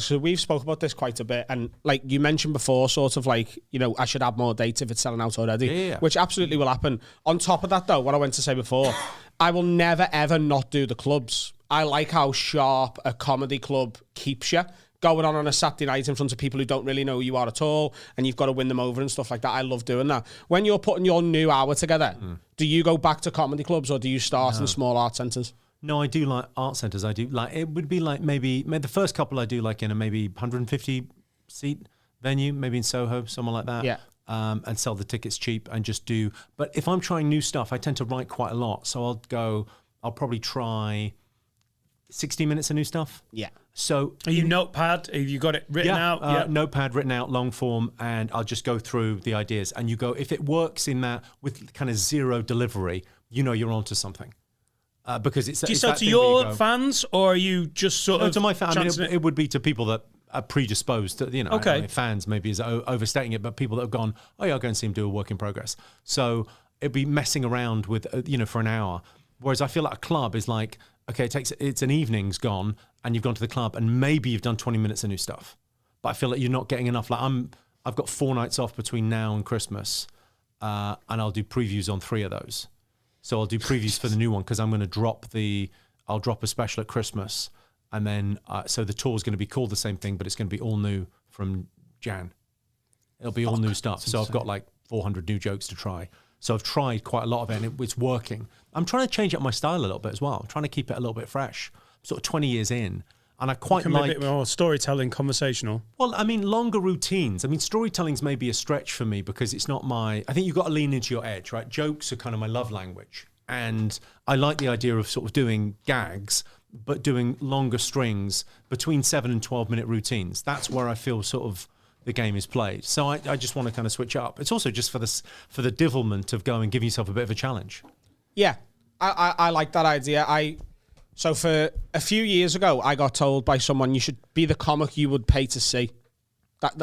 this, because we've spoke about this quite a bit, and like you mentioned before, sort of like, you know, I should add more dates if it's selling out already, which absolutely will happen. On top of that, though, what I went to say before, I will never, ever not do the clubs. I like how sharp a comedy club keeps you. Going on a Saturday night in front of people who don't really know who you are at all, and you've got to win them over and stuff like that. I love doing that. When you're putting your new hour together, do you go back to comedy clubs or do you start in small art centres? No, I do like art centres. I do like, it would be like maybe the first couple I do like in a maybe 150 seat venue, maybe in Soho, somewhere like that. Yeah. And sell the tickets cheap and just do. But if I'm trying new stuff, I tend to write quite a lot. So I'll probably try 60 minutes of new stuff. Yeah. So are you notepad? Have you got it written out? Notepad written out, long form, and I'll just go through the ideas. And you go, if it works in that with kind of zero delivery, you know you're onto something. Because it's. Do you sell to your fans, or are you just sort of to my fans? I mean, it would be to people that are predisposed to, you know. Okay. I mean, fans maybe is overstating it, but people that have gone, oh yeah, I'll go and see him do a work in progress. So it'd be messing around with, you know, for an hour. Whereas I feel like a club is like, okay, it's an evening's gone, and you've gone to the club, and maybe you've done 20 minutes of new stuff. But I feel like you're not getting enough. Like I've got 4 nights off between now and Christmas, and I'll do previews on 3 of those. So I'll do previews for the new one because I'm going to I'll drop a special at Christmas, and then so the tour's going to be called the same thing, but it's going to be all new from Jan. It'll be all new stuff. So I've got like 400 new jokes to try. So I've tried quite a lot of it, and it's working. I'm trying to change up my style a little bit as well. I'm trying to keep it a little bit fresh. I'm sort of 20 years in, and I quite like... a bit more storytelling, conversational. Well, I mean, longer routines. I mean, storytelling's maybe a stretch for me because it's not my... I think you've got to lean into your edge, right? Jokes are kind of my love language. And I like the idea of sort of doing gags, but doing longer strings between 7 and 12-minute routines. That's where I feel sort of... the game is played. So I just want to kind of switch up. It's also just for the divilment of going and giving yourself a bit of a challenge. Yeah, I like that idea. So for a few years ago, I got told by someone, you should be the comic you would pay to see.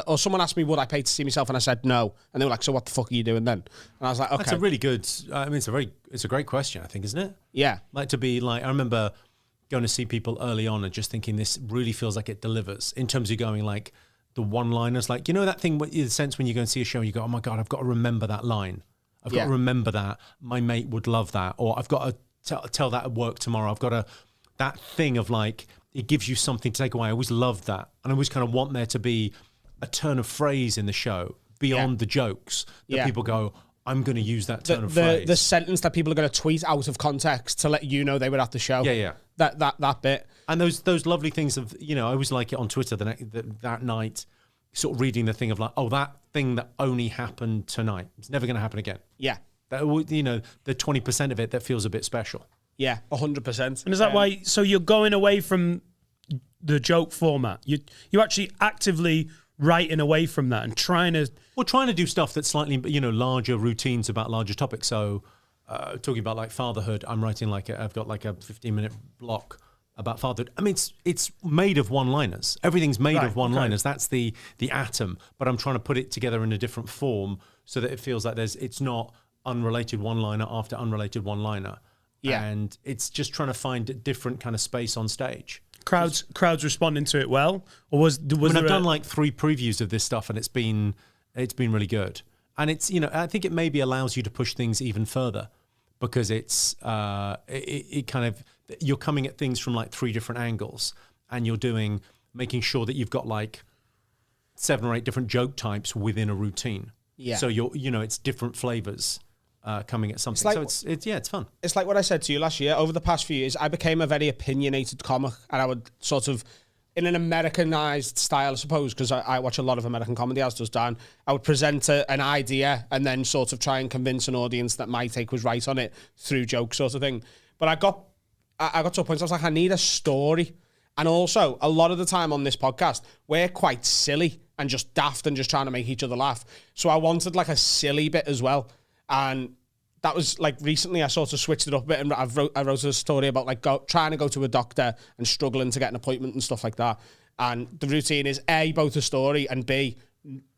Or someone asked me, would I pay to see myself? And I said, no. And they were like, so what the fuck are you doing then? And I was like, okay. That's a really good, I mean, it's a great question, I think, isn't it? Yeah. Like to be like, I remember going to see people early on and just thinking this really feels like it delivers in terms of going like, the one-liners, like, you know that thing, the sense when you go and see a show, you go, oh my God, I've got to remember that line. I've got to remember that. My mate would love that. Or I've got to tell that at work tomorrow. I've got to, that thing of like, it gives you something to take away. I always loved that. And I always kind of want there to be a turn of phrase in the show beyond the jokes that people go, I'm going to use that turn of phrase. The sentence that people are going to tweet out of context to let you know they were at the show. Yeah. That bit. And those lovely things of, you know, I always like it on Twitter that night, sort of reading the thing of like, oh, that thing that only happened tonight, it's never going to happen again. Yeah. That, you know, the 20% of it that feels a bit special. Yeah, 100%. And is that why, so you're going away from the joke format? You're actually actively writing away from that and trying to do stuff that's slightly, you know, larger routines about larger topics. So talking about like fatherhood, I'm writing I've got like a 15-minute block about fatherhood. I mean, it's made of one-liners. Everything's made of one-liners. Okay. That's the atom. But I'm trying to put it together in a different form so that it feels like it's not unrelated one-liner after unrelated one-liner. Yeah. And it's just trying to find a different kind of space on stage. Crowds responding to it well, or was I've done like 3 previews of this stuff, and it's been really good. And it's, you know, I think it maybe allows you to push things even further because it's it kind of, you're coming at things from like 3 different angles, and you're making sure that you've got like 7 or 8 different joke types within a routine. Yeah. So it's different flavors. Coming at something. So it's fun. It's like what I said to you last year. Over the past few years, I became a very opinionated comic, and I would sort of, in an Americanized style, I suppose, because I watch a lot of American comedy, as does Dan, I would present an idea and then sort of try and convince an audience that my take was right on it through jokes, sort of thing. But I got to a point, I was like, I need a story. And also, a lot of the time on this podcast, we're quite silly and just daft and just trying to make each other laugh. So I wanted like a silly bit as well. And that was like recently I sort of switched it up a bit, and I wrote a story about like trying to go to a doctor and struggling to get an appointment and stuff like that. And the routine is A, both a story, and B,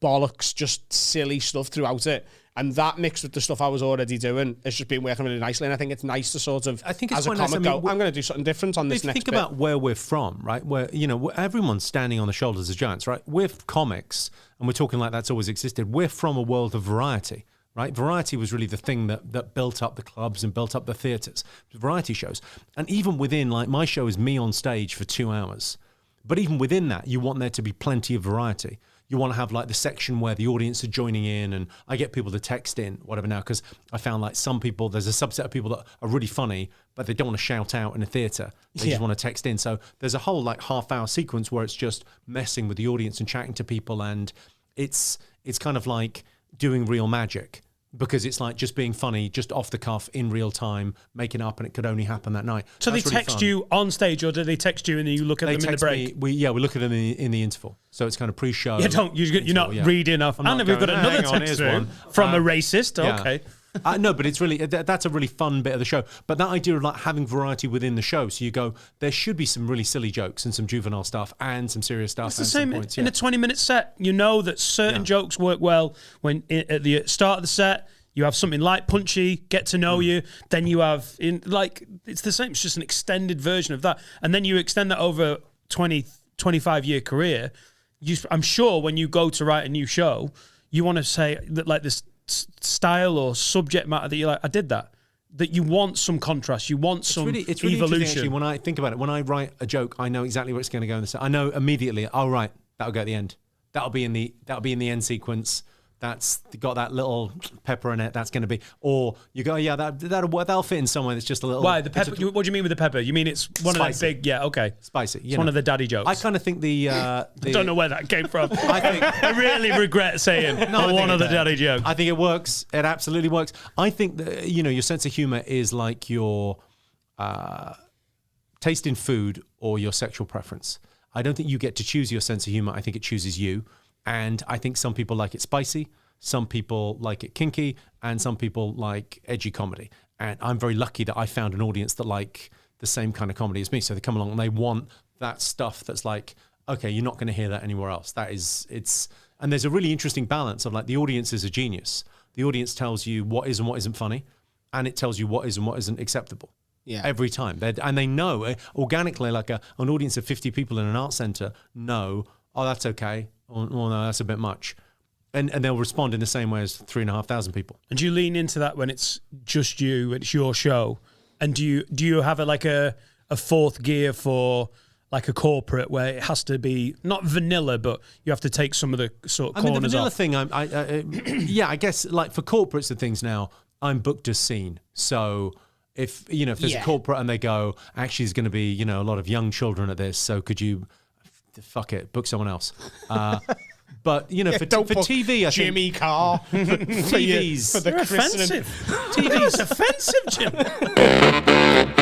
bollocks, just silly stuff throughout it. And that mixed with the stuff I was already doing, it's just been working really nicely. And I think it's nice to sort of, I think it's as a quite comic, nice. I mean, I'm going to do something different on this next think bit. about where we're from, right? Where, everyone's standing on the shoulders of giants, right? We're comics, and we're talking like that's always existed. We're from a world of variety, right? Variety was really the thing that built up the clubs and built up the theatres, variety shows. And even within, like, my show is me on stage for 2 hours. But even within that, you want there to be plenty of variety. You want to have like the section where the audience are joining in, and I get people to text in, whatever now, because I found like some people, there's a subset of people that are really funny, but they don't want to shout out in a theatre. They just want to text in. So there's a whole like half-hour sequence where it's just messing with the audience and chatting to people, and it's kind of like doing real magic. Because it's like just being funny, just off the cuff, in real time, making up, and it could only happen that night. So that's they really text fun. you on stage, or do they text you and then you look at them in the break? We look at them in the interval. So it's kind of pre-show. You're not reading off. And we've got another text through from a racist. Yeah. Okay. No, but it's really, that's a really fun bit of the show. But that idea of like having variety within the show, so you go, there should be some really silly jokes and some juvenile stuff and some serious stuff. It's the same in a 20-minute set. You know that certain jokes work well when at the start of the set. You have something light, punchy, get to know you. Then you have, it's the same. It's just an extended version of that. And then you extend that over 20, 25-year career. I'm sure when you go to write a new show, you want to say that like this style or subject matter that you're like, I did that. That you want some contrast. You want some it's really evolution. Actually, when I think about it, when I write a joke, I know exactly where it's going to go in the set. I know immediately, right, that'll go at the end. That'll be in the end sequence. That's got that little pepper in it. That's going to be, or you go, that'll fit in somewhere that's just a little. Why the pepper? What do you mean with the pepper? You mean it's one spicy. of the big? Yeah, okay, spicy. It's one of the daddy jokes. I kind of think the I don't know where that came from. I really regret saying one of the daddy jokes. I think it works. It absolutely works. I think that your sense of humor is like your taste in food or your sexual preference. I don't think you get to choose your sense of humor. I think it chooses you. And I think some people like it spicy, some people like it kinky, and some people like edgy comedy. And I'm very lucky that I found an audience that like the same kind of comedy as me. So they come along and they want that stuff that's like, okay, you're not going to hear that anywhere else. And there's a really interesting balance of like the audience is a genius. The audience tells you what is and what isn't funny, and it tells you what is and what isn't acceptable. Yeah. Every time. And they know organically, like an audience of 50 people in an art center know, oh, that's okay. Or no, that's a bit much. And they'll respond in the same way as 3,500 people. And do you lean into that when it's just you, it's your show? And do you have a fourth gear for like a corporate where it has to be not vanilla, but you have to take some of the sort of corners off? The vanilla thing, I guess like for corporates and things now, I'm booked as seen. So if there's a corporate and they go, actually there's going to be, a lot of young children at this, so could you, fuck it, book someone else. But, for TV, I think... Jimmy Carr. for TVs. For the You're christening. offensive. TV's offensive, Jim.